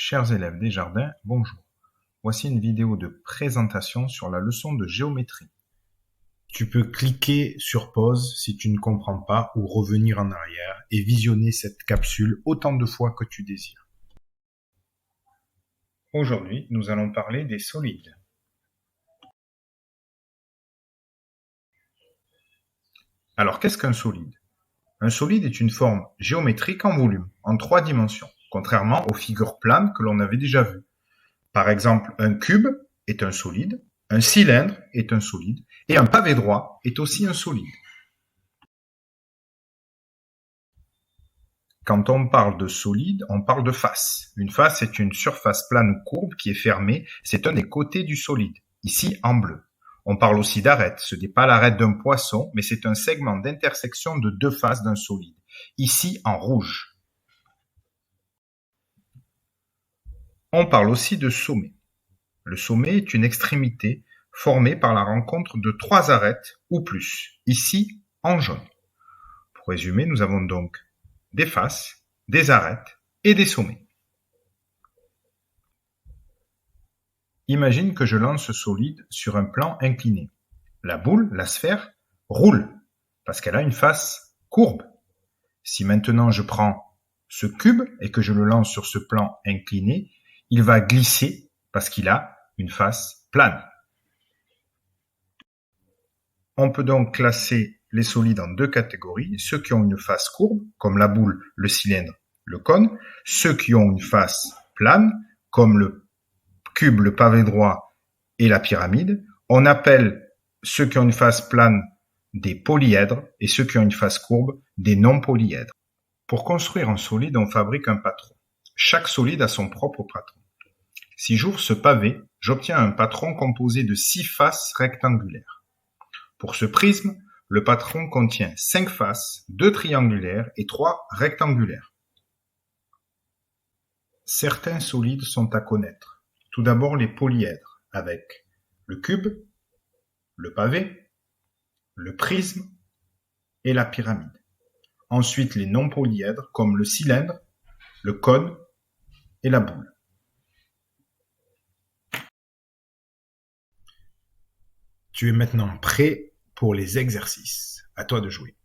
Chers élèves Desjardins, bonjour. Voici une vidéo de présentation sur la leçon de géométrie. Tu peux cliquer sur pause si tu ne comprends pas ou revenir en arrière et visionner cette capsule autant de fois que tu désires. Aujourd'hui, nous allons parler des solides. Alors, qu'est-ce qu'un solide? Un solide est une forme géométrique en volume, en 3 dimensions, contrairement aux figures planes que l'on avait déjà vues. Par exemple, un cube est un solide, un cylindre est un solide, et un pavé droit est aussi un solide. Quand on parle de solide, on parle de face. Une face est une surface plane ou courbe qui est fermée, c'est un des côtés du solide, ici en bleu. On parle aussi d'arête, ce n'est pas l'arête d'un poisson, mais c'est un segment d'intersection de deux faces d'un solide, ici en rouge. On parle aussi de sommet. Le sommet est une extrémité formée par la rencontre de 3 arêtes ou plus, ici en jaune. Pour résumer, nous avons donc des faces, des arêtes et des sommets. Imagine que je lance ce solide sur un plan incliné. La boule, la sphère, roule parce qu'elle a une face courbe. Si maintenant je prends ce cube et que je le lance sur ce plan incliné, il va glisser parce qu'il a une face plane. On peut donc classer les solides en 2 catégories, ceux qui ont une face courbe, comme la boule, le cylindre, le cône, ceux qui ont une face plane, comme le cube, le pavé droit et la pyramide. On appelle ceux qui ont une face plane des polyèdres et ceux qui ont une face courbe des non-polyèdres. Pour construire un solide, on fabrique un patron. Chaque solide a son propre patron. Si j'ouvre ce pavé, j'obtiens un patron composé de 6 faces rectangulaires. Pour ce prisme, le patron contient 5 faces, 2 triangulaires et 3 rectangulaires. Certains solides sont à connaître. Tout d'abord les polyèdres, avec le cube, le pavé, le prisme et la pyramide. Ensuite les non-polyèdres, comme le cylindre, le cône et la boule. Tu es maintenant prêt pour les exercices. À toi de jouer.